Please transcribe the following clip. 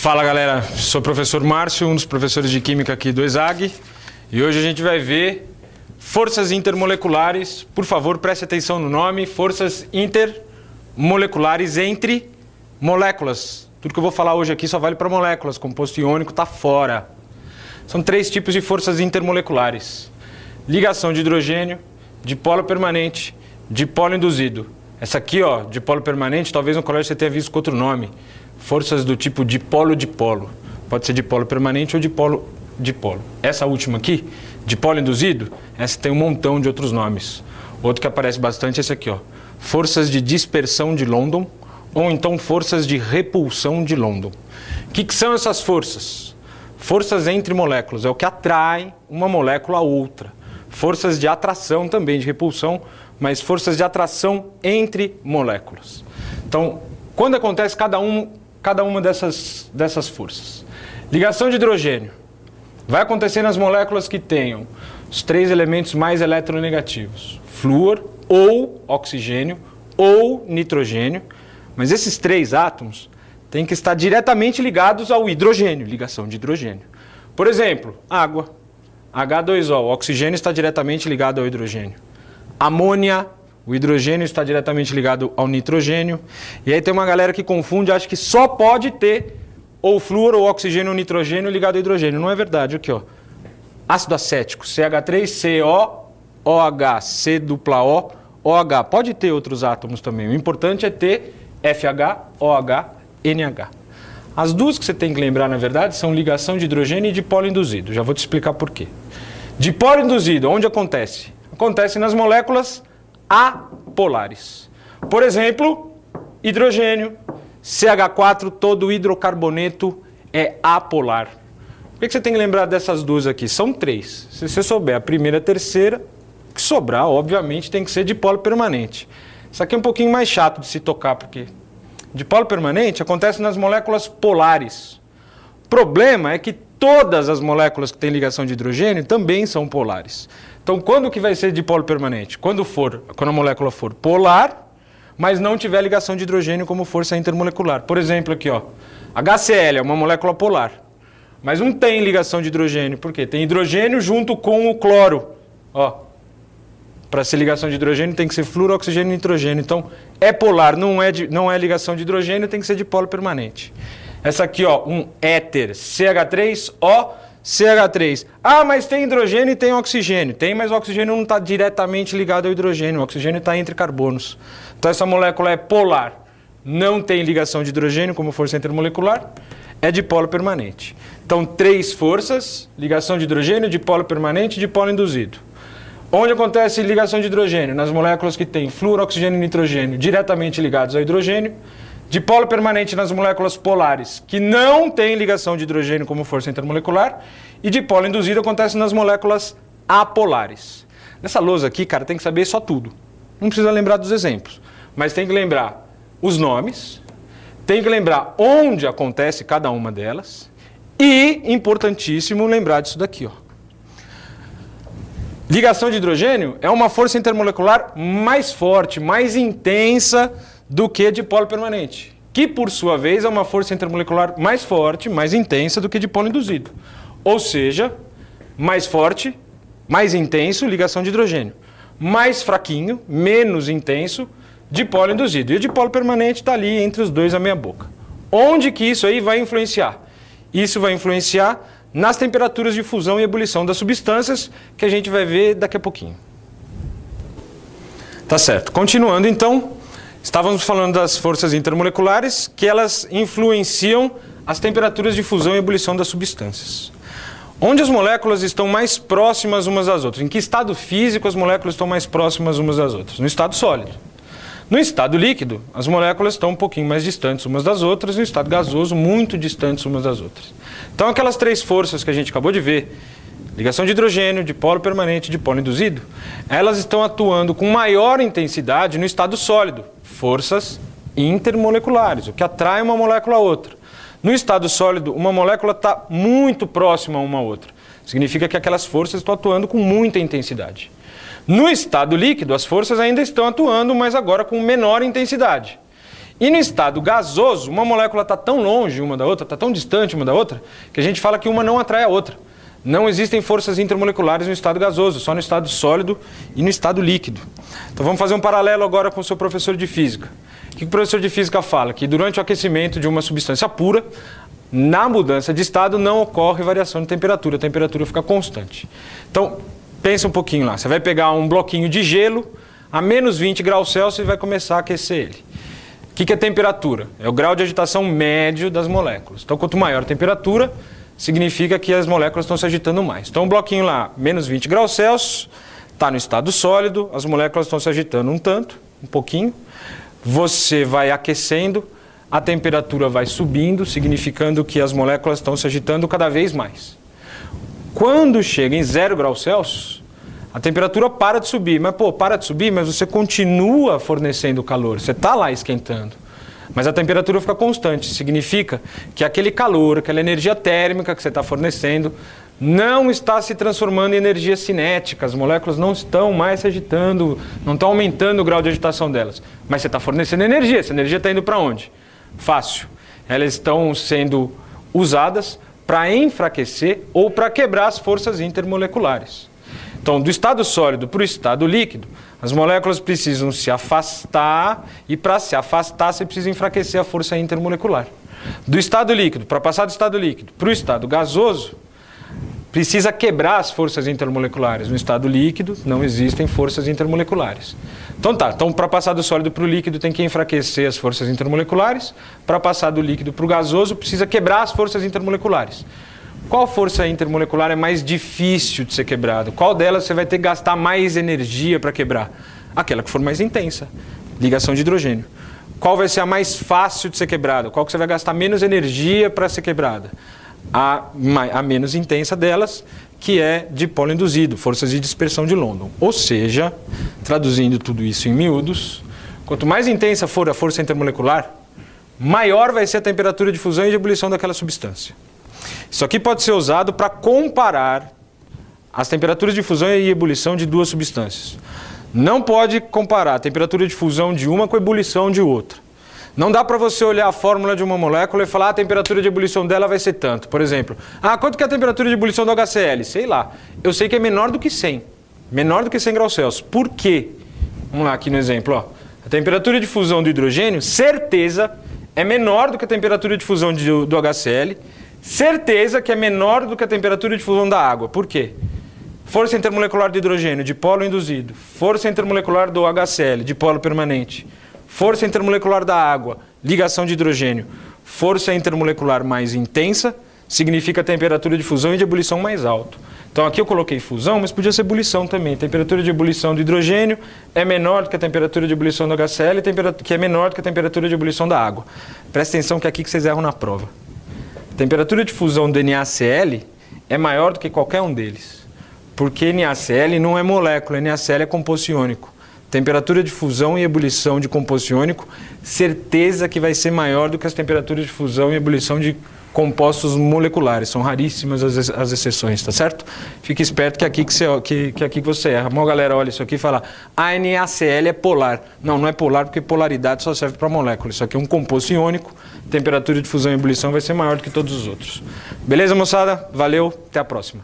Fala galera, sou o professor Márcio, um dos professores de Química aqui do ESAG, e hoje a gente vai ver forças intermoleculares. Por favor, preste atenção no nome, forças intermoleculares entre moléculas. Tudo que eu vou falar hoje aqui só vale para moléculas, composto iônico está fora. São três tipos de forças intermoleculares: ligação de hidrogênio, dipolo permanente, dipolo induzido. Essa aqui, ó, dipolo permanente, talvez no colégio você tenha visto com outro nome. Forças do tipo dipolo-dipolo. Pode ser dipolo permanente ou dipolo-dipolo. Essa última aqui, dipolo induzido, essa tem um montão de outros nomes. Outro que aparece bastante é esse aqui, ó. Forças de dispersão de London ou então forças de repulsão de London. O que são essas forças? Forças entre moléculas, é o que atrai uma molécula a outra. Forças de atração também, de repulsão, mas forças de atração entre moléculas. Então, quando acontece cada uma dessas forças? Ligação de hidrogênio. Vai acontecer nas moléculas que tenham os três elementos mais eletronegativos: flúor, ou oxigênio, ou nitrogênio. Mas esses três átomos têm que estar diretamente ligados ao hidrogênio, ligação de hidrogênio. Por exemplo, água, H2O, o oxigênio está diretamente ligado ao hidrogênio. Amônia, o hidrogênio está diretamente ligado ao nitrogênio. E aí tem uma galera que confunde, acha que só pode ter ou flúor, ou oxigênio, ou nitrogênio ligado ao hidrogênio. Não é verdade. Aqui, ó. Ácido acético, CH3CO, OH, C-O, OH. Pode ter outros átomos também. O importante é ter FH, OH, NH. As duas que você tem que lembrar, na verdade, são ligação de hidrogênio e dipolo induzido. Já vou te explicar por quê. Dipolo induzido, onde acontece? Acontece nas moléculas apolares. Por exemplo, hidrogênio, CH4, todo hidrocarboneto é apolar. Por que você tem que lembrar dessas duas aqui? São três. Se você souber a primeira e a terceira, que sobrar, obviamente, tem que ser dipolo permanente. Isso aqui é um pouquinho mais chato de se tocar, porque dipolo permanente acontece nas moléculas polares. O problema é que todas as moléculas que têm ligação de hidrogênio também são polares. Então, quando que vai ser dipolo permanente? Quando a molécula for polar, mas não tiver ligação de hidrogênio como força intermolecular. Por exemplo, aqui, ó, HCl é uma molécula polar, mas não tem ligação de hidrogênio. Por quê? Tem hidrogênio junto com o cloro. Ó, para ser ligação de hidrogênio tem que ser flúor, oxigênio e nitrogênio. Então, é polar, não é ligação de hidrogênio, tem que ser dipolo permanente. Essa aqui, ó, um éter, CH3O, CH3. Ah, mas tem hidrogênio e tem oxigênio. Tem, mas o oxigênio não está diretamente ligado ao hidrogênio. O oxigênio está entre carbonos. Então essa molécula é polar. Não tem ligação de hidrogênio como força intermolecular. É dipolo permanente. Então três forças: ligação de hidrogênio, dipolo permanente e dipolo induzido. Onde acontece ligação de hidrogênio? Nas moléculas que têm flúor, oxigênio e nitrogênio diretamente ligados ao hidrogênio. Dipolo permanente nas moléculas polares, que não têm ligação de hidrogênio como força intermolecular. E dipolo induzido acontece nas moléculas apolares. Nessa lousa aqui, cara, tem que saber só tudo. Não precisa lembrar dos exemplos, mas tem que lembrar os nomes, tem que lembrar onde acontece cada uma delas e, importantíssimo, lembrar disso daqui, ó. Ligação de hidrogênio é uma força intermolecular mais forte, mais intensa do que dipolo permanente, que por sua vez é uma força intermolecular mais forte, mais intensa do que dipolo induzido. Ou seja, mais forte, mais intenso, ligação de hidrogênio. Mais fraquinho, menos intenso, dipolo induzido. E o dipolo permanente está ali entre os dois, a meia boca. Onde que isso aí vai influenciar? Isso vai influenciar nas temperaturas de fusão e ebulição das substâncias, que a gente vai ver daqui a pouquinho. Tá certo. Continuando então, estávamos falando das forças intermoleculares, que elas influenciam as temperaturas de fusão e ebulição das substâncias. Onde as moléculas estão mais próximas umas das outras? Em que estado físico as moléculas estão mais próximas umas das outras? No estado sólido. No estado líquido, as moléculas estão um pouquinho mais distantes umas das outras, no estado gasoso, muito distantes umas das outras. Então, aquelas três forças que a gente acabou de ver, ligação de hidrogênio, dipolo permanente e dipolo induzido, elas estão atuando com maior intensidade no estado sólido, forças intermoleculares, o que atrai uma molécula a outra. No estado sólido, uma molécula está muito próxima a uma outra. Significa que aquelas forças estão atuando com muita intensidade. No estado líquido, as forças ainda estão atuando, mas agora com menor intensidade. E no estado gasoso, uma molécula está tão longe uma da outra, está tão distante uma da outra, que a gente fala que uma não atrai a outra. Não existem forças intermoleculares no estado gasoso, só no estado sólido e no estado líquido. Então vamos fazer um paralelo agora com o seu professor de física. O que o professor de física fala? Que durante o aquecimento de uma substância pura, na mudança de estado não ocorre variação de temperatura, a temperatura fica constante. Então, pensa um pouquinho lá, você vai pegar um bloquinho de gelo a menos 20 graus Celsius e vai começar a aquecer ele. O que é temperatura? É o grau de agitação médio das moléculas. Então, quanto maior a temperatura, significa que as moléculas estão se agitando mais. Então, um bloquinho lá, menos 20 graus Celsius, está no estado sólido, as moléculas estão se agitando um pouquinho. Você vai aquecendo, a temperatura vai subindo, significando que as moléculas estão se agitando cada vez mais. Quando chega em 0 graus Celsius, a temperatura para de subir. Mas, para de subir, mas você continua fornecendo calor, você está lá esquentando. Mas a temperatura fica constante, significa que aquele calor, aquela energia térmica que você está fornecendo, não está se transformando em energia cinética, as moléculas não estão mais se agitando, não estão aumentando o grau de agitação delas. Mas você está fornecendo energia, essa energia está indo para onde? Fácil. Elas estão sendo usadas para enfraquecer ou para quebrar as forças intermoleculares. Então, do estado sólido para o estado líquido, as moléculas precisam se afastar e para se afastar você precisa enfraquecer a força intermolecular. Do estado líquido, para passar do estado líquido para o estado gasoso, precisa quebrar as forças intermoleculares. No estado líquido não existem forças intermoleculares. Então para passar do sólido para o líquido tem que enfraquecer as forças intermoleculares. Para passar do líquido para o gasoso precisa quebrar as forças intermoleculares. Qual força intermolecular é mais difícil de ser quebrada? Qual delas você vai ter que gastar mais energia para quebrar? Aquela que for mais intensa, ligação de hidrogênio. Qual vai ser a mais fácil de ser quebrada? Qual que você vai gastar menos energia para ser quebrada? A menos intensa delas, que é dipolo induzido, forças de dispersão de London. Ou seja, traduzindo tudo isso em miúdos, quanto mais intensa for a força intermolecular, maior vai ser a temperatura de fusão e de ebulição daquela substância. Isso aqui pode ser usado para comparar as temperaturas de fusão e ebulição de duas substâncias. Não pode comparar a temperatura de fusão de uma com a ebulição de outra. Não dá para você olhar a fórmula de uma molécula e falar a temperatura de ebulição dela vai ser tanto. Por exemplo, quanto que é a temperatura de ebulição do HCl? Sei lá. Eu sei que é menor do que 100. Menor do que 100 graus Celsius. Por quê? Vamos lá aqui no exemplo. A temperatura de fusão do hidrogênio, certeza, é menor do que a temperatura de fusão do HCl. Certeza que é menor do que a temperatura de fusão da água. Por quê? Força intermolecular do hidrogênio, dipolo induzido. Força intermolecular do HCl, dipolo permanente. Força intermolecular da água, ligação de hidrogênio. Força intermolecular mais intensa significa temperatura de fusão e de ebulição mais alta. Então aqui eu coloquei fusão, mas podia ser ebulição também. Temperatura de ebulição do hidrogênio é menor do que a temperatura de ebulição do HCl, que é menor do que a temperatura de ebulição da água. Presta atenção que é aqui que vocês erram na prova. A temperatura de fusão do NaCl é maior do que qualquer um deles. Porque NaCl não é molécula, NaCl é composto iônico. Temperatura de fusão e ebulição de composto iônico, certeza que vai ser maior do que as temperaturas de fusão e ebulição de compostos moleculares. São raríssimas as exceções, tá certo? Fique esperto que é aqui que você erra. Uma galera olha isso aqui e fala, NaCl é polar. Não, não é polar porque polaridade só serve para molécula. Isso aqui é um composto iônico, temperatura de fusão e ebulição vai ser maior do que todos os outros. Beleza, moçada? Valeu, até a próxima.